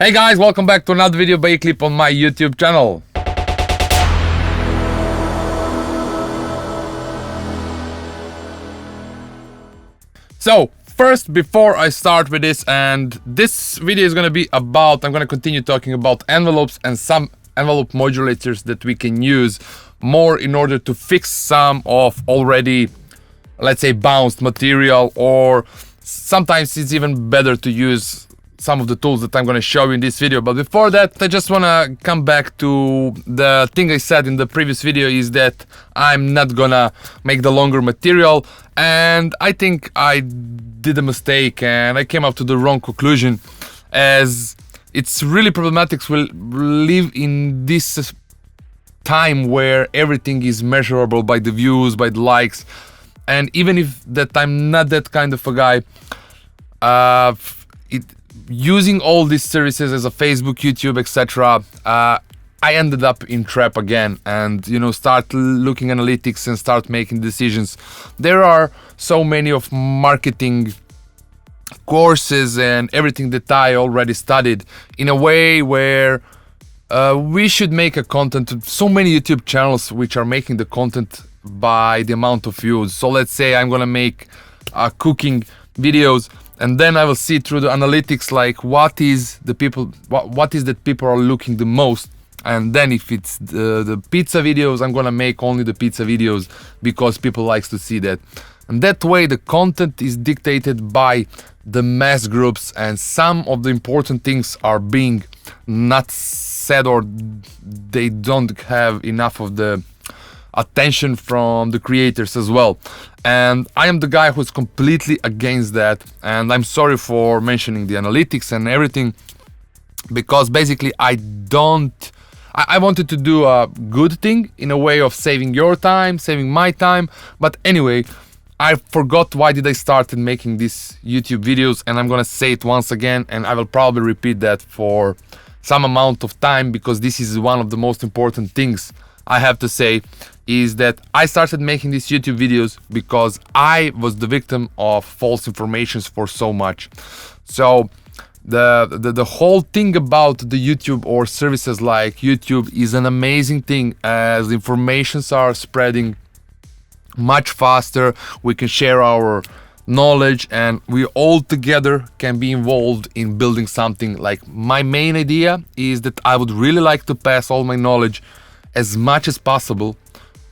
Hey guys, welcome back to another video by Clip on my YouTube channel. So, first, before I start with this, and this video is gonna be about, I'm gonna continue talking about envelopes and some envelope modulators that we can use more in order to fix some of already, let's say, bounced material, or sometimes it's even better to use some of the tools that I'm gonna show you in this video. But before that, I just wanna come back to the thing I said in the previous video, is that I'm not gonna make the longer material, and I think I did a mistake and I came up to the wrong conclusion, as it's really problematic. We live in this time where everything is measurable by the views, by the likes, and even if that I'm not that kind of a guy, using all these services as a Facebook, YouTube, etc., I ended up in trap again, and start looking analytics and start making decisions. There are so many of marketing courses and everything that I already studied in a way where we should make a content. So many YouTube channels which are making the content by the amount of views. So let's say I'm gonna make cooking videos, and then I will see through the analytics like what is that people are looking the most. And then if it's the pizza videos, I'm gonna make only the pizza videos because people likes to see that. And that way the content is dictated by the mass groups, and some of the important things are being not said, or they don't have enough of the attention from the creators as well. And I am the guy who's completely against that, and I'm sorry for mentioning the analytics and everything, because basically I wanted to do a good thing in a way of saving your time, saving my time. But anyway, I forgot why did I start making these YouTube videos, and I'm gonna say it once again, and I will probably repeat that for some amount of time, because this is one of the most important things I have to say, is that I started making these YouTube videos because I was the victim of false informations for so much. So the whole thing about the YouTube or services like YouTube is an amazing thing, as informations are spreading much faster. We can share our knowledge, and we all together can be involved in building something. Like, my main idea is that I would really like to pass all my knowledge as much as possible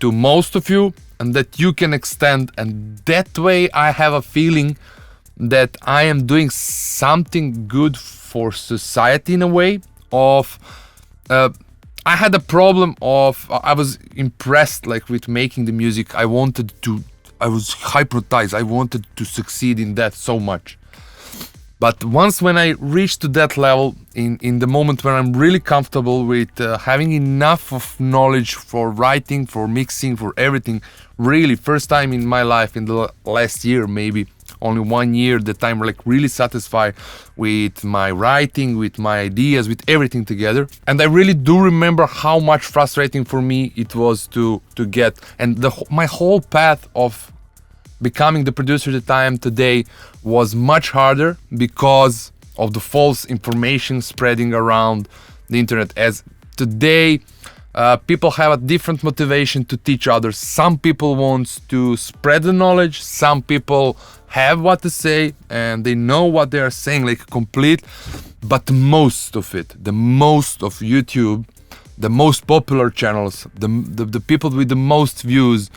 to most of you, and that you can extend, and that way I have a feeling that I am doing something good for society in a way of I had a problem of I was impressed with making the music. I was hypnotized. I wanted to succeed in that so much. But when I reached to that level, in the moment when I'm really comfortable with having enough of knowledge for writing, for mixing, for everything, really first time in my life, in the last year, maybe only 1 year, that I'm really satisfied with my writing, with my ideas, with everything together. And I really do remember how much frustrating for me it was to get, and my whole path of becoming the producer that I am today was much harder because of the false information spreading around the internet. As today people have a different motivation to teach others. Some people want to spread the knowledge, some people have what to say and they know what they are saying complete, but most of YouTube, the most popular channels, the people with the most views,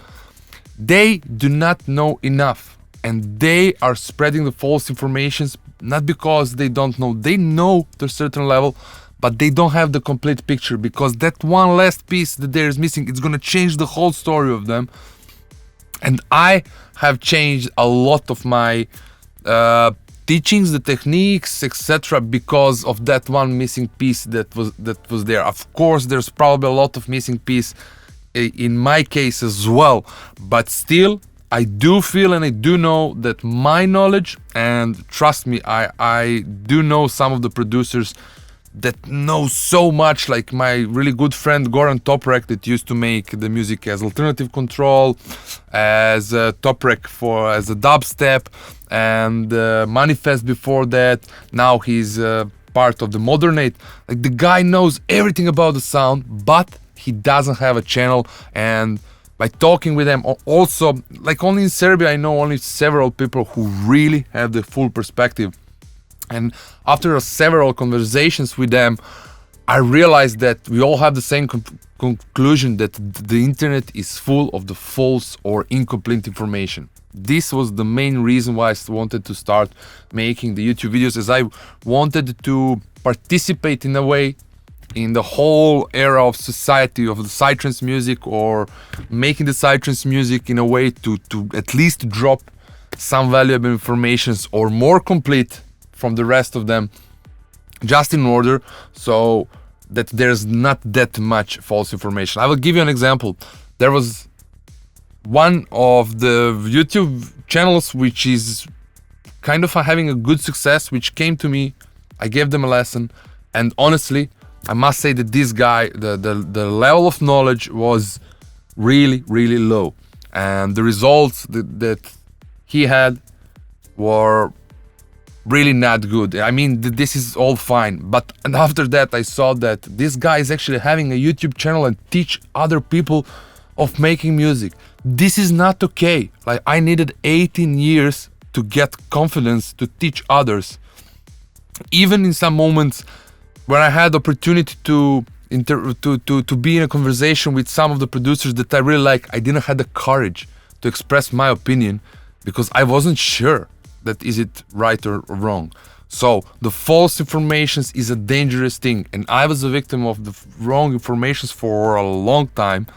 they do not know enough, and they are spreading the false informations, not because they don't know. They know to a certain level, but they don't have the complete picture, because that one last piece that there is missing, it's gonna change the whole story of them. And I have changed a lot of my teachings, the techniques, etc., because of that one missing piece that was there. Of course, there's probably a lot of missing piece in my case as well, but still I do feel and I do know that my knowledge, and trust me, I do know some of the producers that know so much, like my really good friend Goran Toprek, that used to make the music as alternative control, as Toprek as a dubstep, and Manifest before that. Now he's part of the modernate. Like the guy knows everything about the sound, but he doesn't have a channel. And by talking with them, also, like only in Serbia, I know only several people who really have the full perspective. And after several conversations with them, I realized that we all have the same conclusion, that the internet is full of the false or incomplete information. This was the main reason why I wanted to start making the YouTube videos, as I wanted to participate in a way in the whole era of society of the Psytrance music, or making the Psytrance music in a way to at least drop some valuable informations or more complete from the rest of them, just in order so that there's not that much false information. I will give you an example. There was one of the YouTube channels which is kind of having a good success, which came to me. I gave them a lesson, and honestly, I must say that this guy, the level of knowledge was really, really low, and the results that he had were really not good. I mean, this is all fine, but and after that I saw that this guy is actually having a YouTube channel and teach other people of making music. This is not okay. Like, I needed 18 years to get confidence to teach others. Even in some moments when I had opportunity to be in a conversation with some of the producers that I really like, I didn't have the courage to express my opinion because I wasn't sure that is it right or wrong. So the false information is a dangerous thing, and I was a victim of the wrong information for a long time,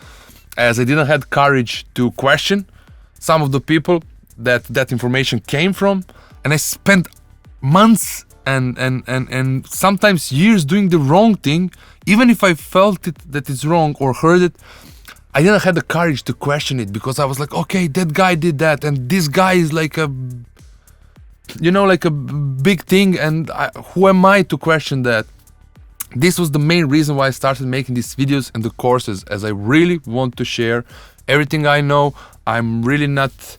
as I didn't have courage to question some of the people that information came from, and I spent months and sometimes years doing the wrong thing. Even if I felt it that it's wrong or heard it, I didn't have the courage to question it, because I was like, okay, that guy did that, and this guy is like a, like a big thing, and who am I to question that? This was the main reason why I started making these videos and the courses, as I really want to share everything I know. I'm really not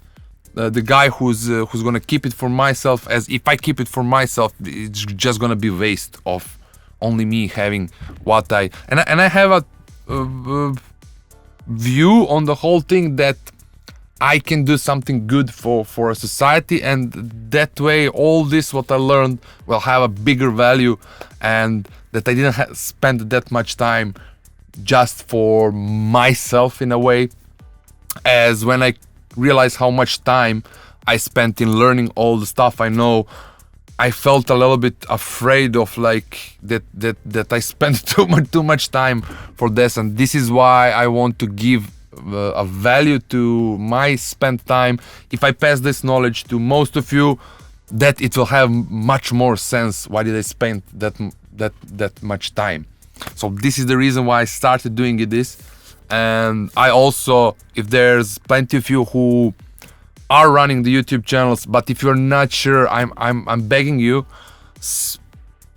the guy who's gonna keep it for myself, as if I keep it for myself, it's just gonna be waste of only me having what I have a view on the whole thing, that I can do something good for a society, and that way all this what I learned will have a bigger value, and that I didn't spend that much time just for myself in a way. As when I realized how much time I spent in learning all the stuff I know, I felt a little bit afraid of like that I spent too much time for this, and this is why I want to give a value to my spent time. If I pass this knowledge to most of you, that it will have much more sense. Why did I spend that much time? So this is the reason why I started doing this. And I also, if there's plenty of you who are running the YouTube channels, but if you're not sure, I'm begging you,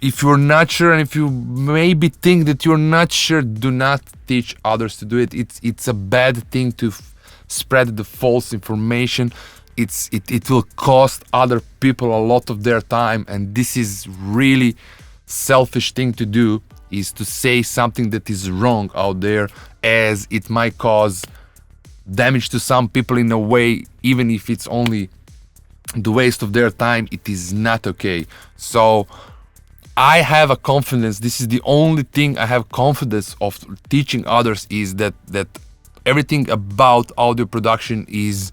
if you're not sure, and if you maybe think that you're not sure, do not teach others to do it. It's a bad thing to spread the false information. It will cost other people a lot of their time, and this is really selfish thing to do, is to say something that is wrong out there, as it might cause damage to some people in a way, even if it's only the waste of their time. It is not okay. So I have a confidence, this is the only thing I have confidence of teaching others, is that everything about audio production is,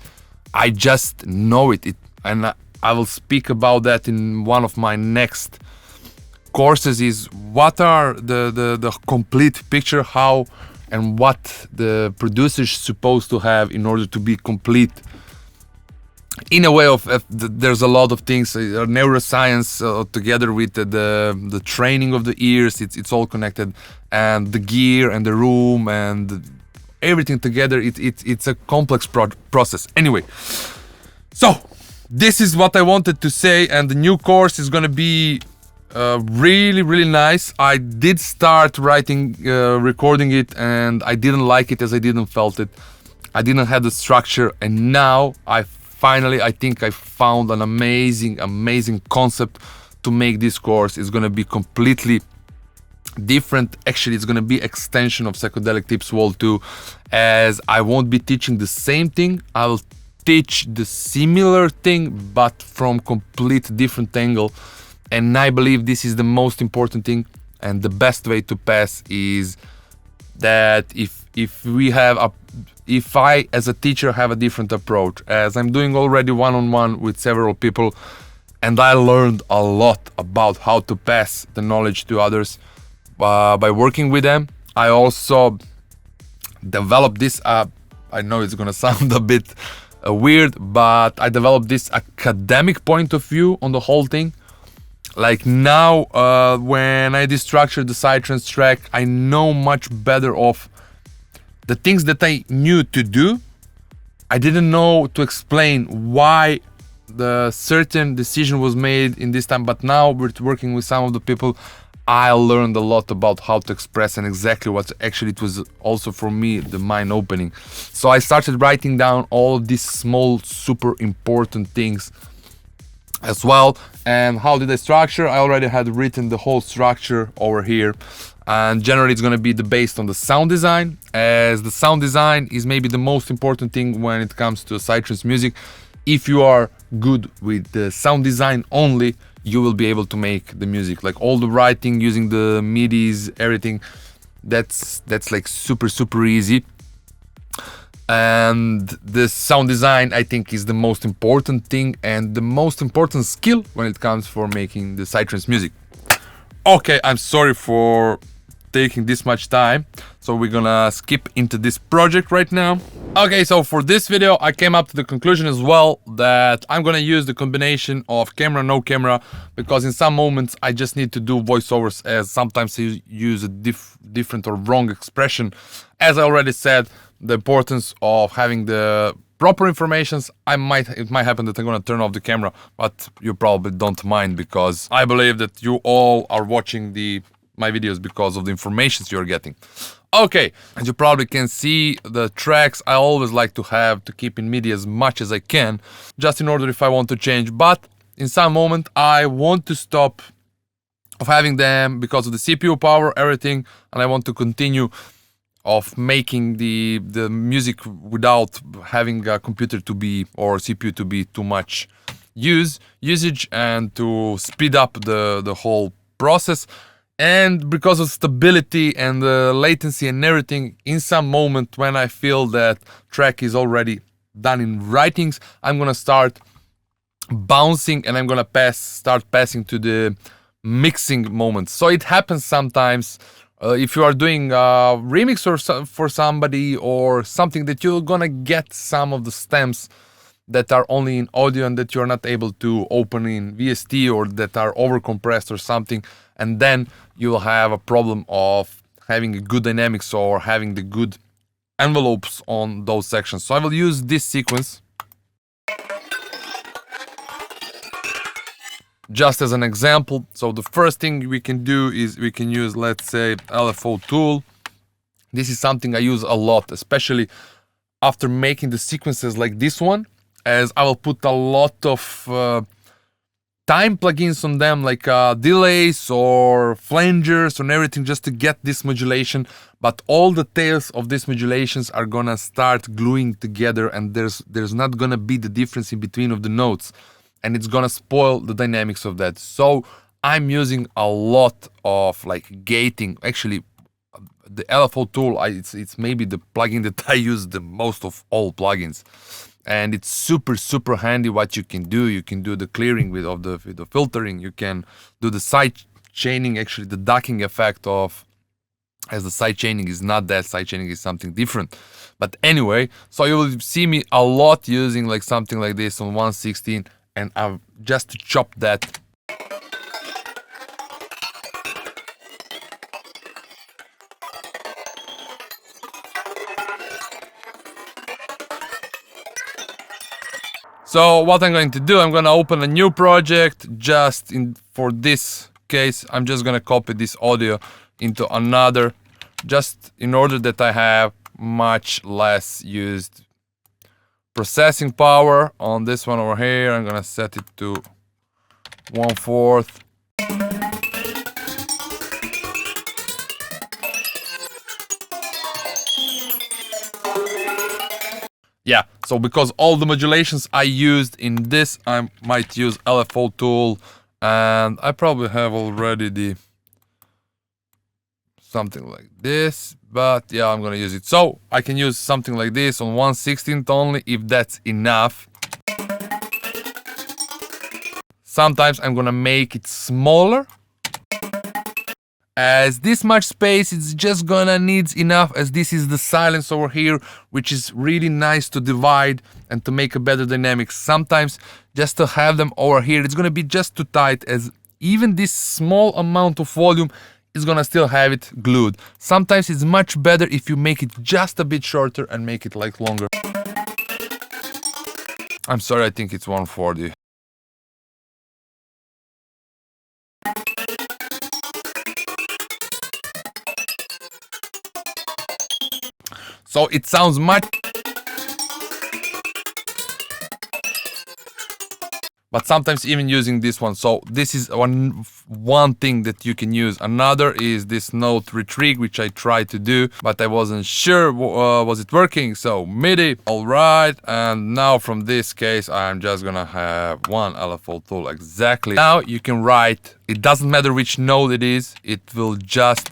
I just know it, and I will speak about that in one of my next courses, is what are the complete picture, how and what the producer is supposed to have in order to be complete. In a way of there's a lot of things, neuroscience together with the training of the ears, it's all connected, and the gear and the room and everything together, it's a complex process. Anyway, so this is what I wanted to say, and the new course is gonna be really nice. I did start writing, recording it, and I didn't like it, as I didn't felt it. I didn't have the structure, and now I think I found an amazing concept to make this course is gonna be completely different. Actually, it's gonna be extension of Psychedelic Tips Vol 2, as I won't be teaching the same thing. I will teach the similar thing, but from complete different angle. And I believe this is the most important thing, and the best way to pass is that if I as a teacher have a different approach, as I'm doing already one-on-one with several people, and I learned a lot about how to pass the knowledge to others by working with them. I also developed this, I know it's gonna sound a bit weird, but I developed this academic point of view on the whole thing. Like now, when I destructured the Psytrance track, I know much better of the things that I knew to do. I didn't know to explain why the certain decision was made in this time, but now we're working with some of the people. I learned a lot about how to express, and exactly what actually it was also for me the mind opening. So I started writing down all these small super important things as well. And how did I structure? I already had written the whole structure over here, and generally it's going to be based on the sound design, as the sound design is maybe the most important thing when it comes to Psytrance music. If you are good with the sound design only, you will be able to make the music, like all the writing using the Midis, everything. That's like super easy. And the sound design, I think, is the most important thing and the most important skill when it comes for making the Psytrance music. Okay, I'm sorry for taking this much time, so we're gonna skip into this project right now. Okay, so for this video I came up to the conclusion as well that I'm gonna use the combination of camera, no camera, because in some moments I just need to do voiceovers, as sometimes you use a different or wrong expression. As I already said, the importance of having the proper informations. It might happen that I'm gonna turn off the camera, but you probably don't mind, because I believe that you all are watching my videos because of the informations you're getting. Okay, as you probably can see, the tracks I always like to keep in Midi as much as I can, just in order if I want to change, but in some moment I want to stop of having them because of the CPU power, everything, and I want to continue of making the music without having a computer to be, or CPU to be too much usage, and to speed up the whole process. And because of stability and the latency and everything, in some moment when I feel that track is already done in writings, I'm gonna start bouncing and I'm gonna start passing to the mixing moment. So it happens sometimes if you are doing a remix for somebody or something, that you're gonna get some of the stems that are only in audio and that you're not able to open in VST, or that are overcompressed or something, and then you'll have a problem of having a good dynamics or having the good envelopes on those sections. So I will use this sequence just as an example. So the first thing we can do is we can use, let's say, LFO tool. This is something I use a lot, especially after making the sequences like this one, as I will put a lot of time plugins on them, like delays or flangers and everything, just to get this modulation. But all the tails of these modulations are gonna start gluing together, and there's not gonna be the difference in between of the notes, and it's gonna spoil the dynamics of that. So I'm using a lot of like gating. Actually, the LFO tool, it's maybe the plugin that I use the most of all plugins. And it's super handy what you can do. You can do the clearing with the filtering. You can do the side chaining, actually the ducking effect of, as the side chaining is not that, side chaining is something different. But anyway, so you will see me a lot using like something like this on 116, and I've just to chop that. So what I'm going to do, I'm gonna open a new project. For this case, I'm just gonna copy this audio into another, just in order that I have much less used processing power on this one over here. I'm gonna set it to 1/4. Yeah, so because all the modulations I used in this, I might use LFO tool, and I probably have already the something like this, but yeah, I'm gonna use it. So I can use something like this on 1/16 only if that's enough. Sometimes I'm gonna make it smaller, as this much space it's just gonna need enough, as this is the silence over here, which is really nice to divide and to make a better dynamic. Sometimes just to have them over here, it's gonna be just too tight, as even this small amount of volume is gonna still have it glued. Sometimes it's much better if you make it just a bit shorter and make it like longer. I'm sorry, I think it's 140. So it sounds much, but sometimes even using this one. So this is one thing that you can use. Another is this note retrig, which I tried to do, but I wasn't sure was it working. So Midi, all right. And now from this case, I'm just gonna have one LFO tool exactly. Now you can write. It doesn't matter which note it is. It will just.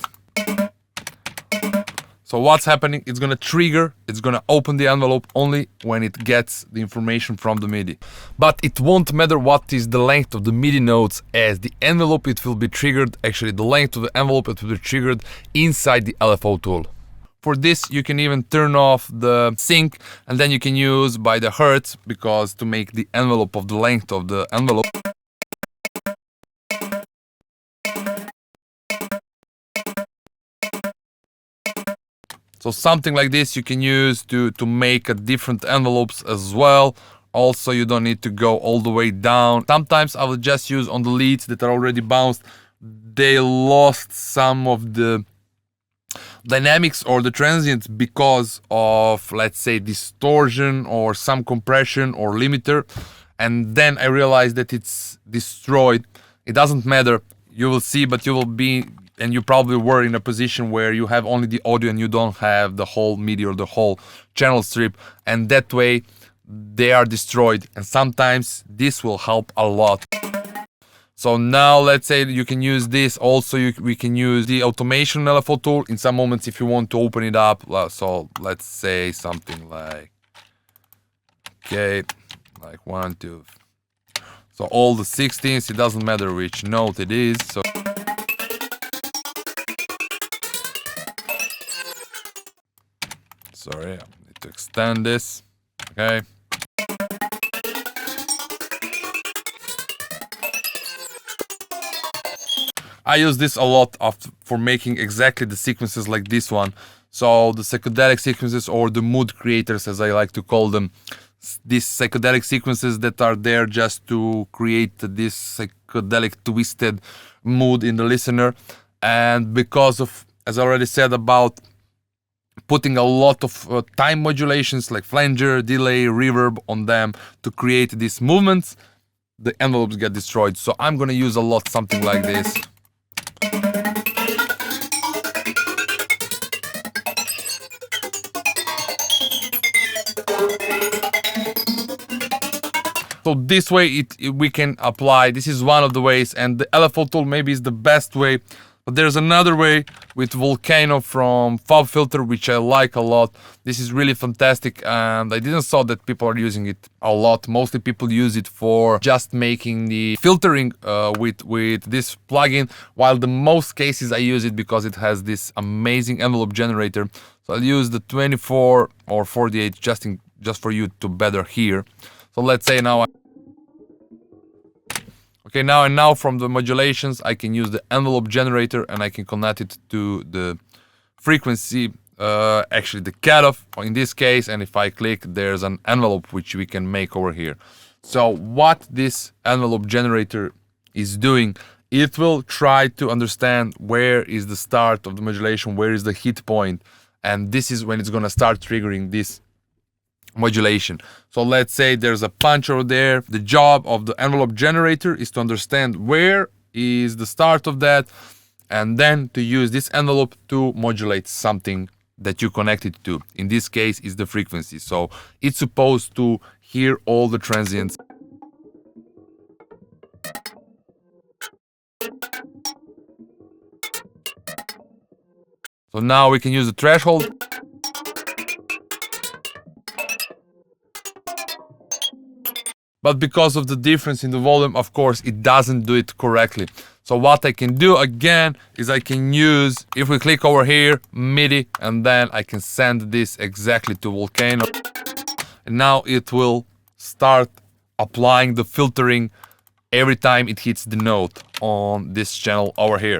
So what's happening, it's gonna trigger, it's gonna open the envelope only when it gets the information from the Midi. But it won't matter what is the length of the Midi notes, as the envelope it will be triggered, actually the length of the envelope it will be triggered inside the LFO tool. For this you can even turn off the sync, and then you can use by the hertz, because to make the envelope of the length of the envelope. So something like this you can use to make a different envelopes as well. Also, you don't need to go all the way down. Sometimes I will just use on the leads that are already bounced. They lost some of the dynamics or the transients because of, let's say, distortion or some compression or limiter. And then I realized that it's destroyed. It doesn't matter. You will see, but you will be... And you probably were in a position where you have only the audio and you don't have the whole MIDI or the whole channel strip, and that way they are destroyed, and sometimes this will help a lot. So now let's say you can use this. Also we can use the automation LFO tool in some moments if you want to open it up. So let's say something like, okay, like 1, 2. So all the 16s, it doesn't matter which note it is. So sorry, I need to extend this. Okay. I use this a lot for making exactly the sequences like this one. So the psychedelic sequences, or the mood creators as I like to call them. These psychedelic sequences that are there just to create this psychedelic twisted mood in the listener. And because of, as I already said, about putting a lot of time modulations like flanger, delay, reverb on them to create these movements, the envelopes get destroyed. So I'm gonna use a lot something like this. So this way we can apply, this is one of the ways, and the LFO tool maybe is the best way. But there's another way with Volcano from FabFilter, which I like a lot. This is really fantastic, and I didn't saw that people are using it a lot. Mostly people use it for just making the filtering with this plugin, while the most cases I use it because it has this amazing envelope generator. So I'll use the 24 or 48 just for you to better hear. So let's say now okay, now from the modulations I can use the envelope generator, and I can connect it to the frequency, actually the cutoff in this case, and if I click, there's an envelope which we can make over here. So what this envelope generator is doing, it will try to understand where is the start of the modulation, where is the hit point, and this is when it's gonna start triggering this modulation. So let's say there's a punch over there. The job of the envelope generator is to understand where is the start of that, and then to use this envelope to modulate something that you connect it to. In this case, is the frequency. So it's supposed to hear all the transients. So now we can use the threshold. But because of the difference in the volume, of course, it doesn't do it correctly. So what I can do again is I can use, if we click over here, Midi, and then I can send this exactly to Volcano. And now it will start applying the filtering every time it hits the note on this channel over here.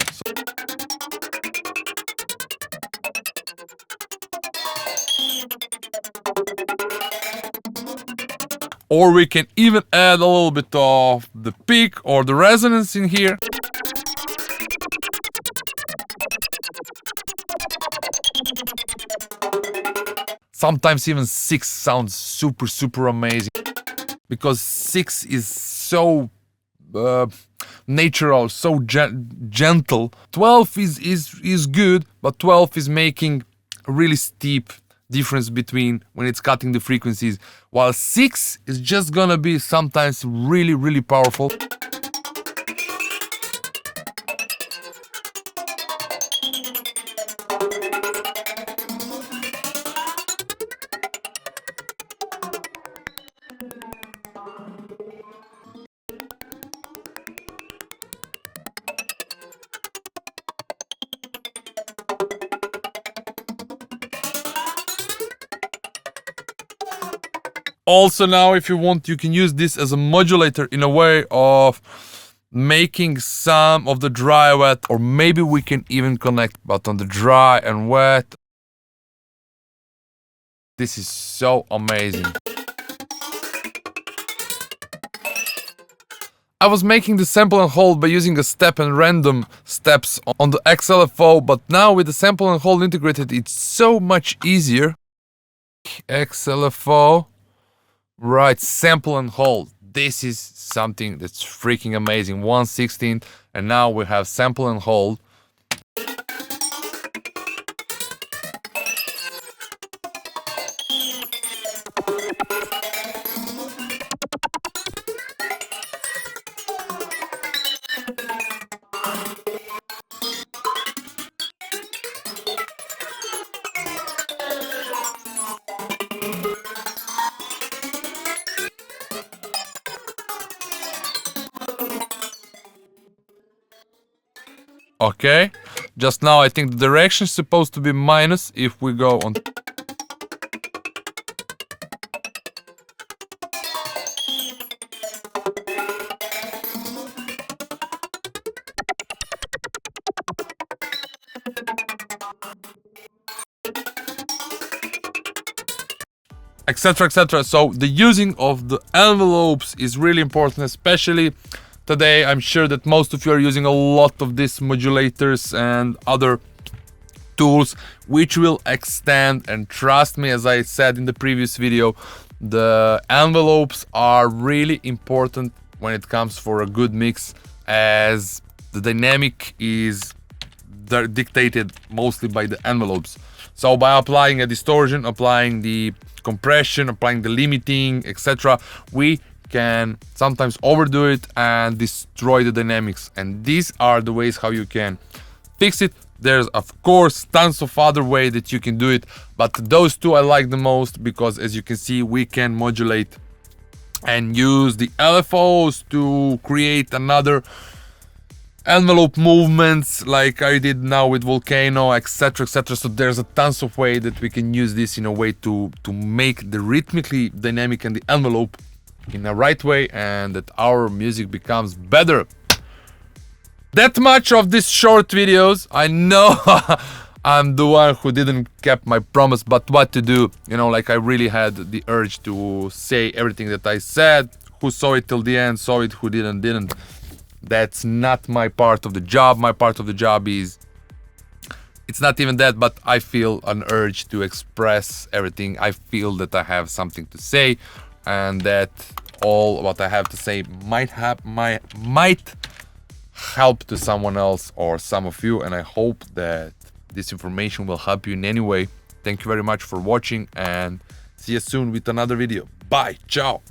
Or we can even add a little bit of the peak or the resonance in here. Sometimes even 6 sounds super amazing, because 6 is so natural, so gentle. 12 is good, but 12 is making a really steep difference between when it's cutting the frequencies, while 6 is just gonna be sometimes really powerful. Also now, if you want, you can use this as a modulator in a way of making some of the dry wet, or maybe we can even connect, but on the dry and wet. This is so amazing. I was making the sample and hold by using a step and random steps on the XLFO, but now with the sample and hold integrated, it's so much easier. XLFO. Right, sample and hold. This is something that's freaking amazing. 1/16, and now we have sample and hold. Okay, just now I think the direction is supposed to be minus if we go on. Etc, etc. So the using of the envelopes is really important, especially today. I'm sure that most of you are using a lot of these modulators and other tools which will extend, and trust me, as I said in the previous video, the envelopes are really important when it comes for a good mix, as the dynamic is dictated mostly by the envelopes. So by applying a distortion, applying the compression, applying the limiting, etc., we can sometimes overdo it and destroy the dynamics, and these are the ways how you can fix it. There's of course tons of other ways that you can do it, but those two I like the most, because as you can see, we can modulate and use the LFOs to create another envelope movements like I did now with Volcano, etc, etc. So there's a tons of way that we can use this in a way to make the rhythmically dynamic and the envelope in the right way, and that our music becomes better. That much of these short videos. I know I'm the one who didn't keep my promise, but what to do? You know, like I really had the urge to say everything that I said. Who saw it till the end saw it, who didn't. That's not my part of the job. My part of the job is, it's not even that, but I feel an urge to express everything. I feel that I have something to say, and that all what I have to say might help to someone else or some of you, and I hope that this information will help you in any way. Thank you very much for watching, and see you soon with another video. Bye, ciao.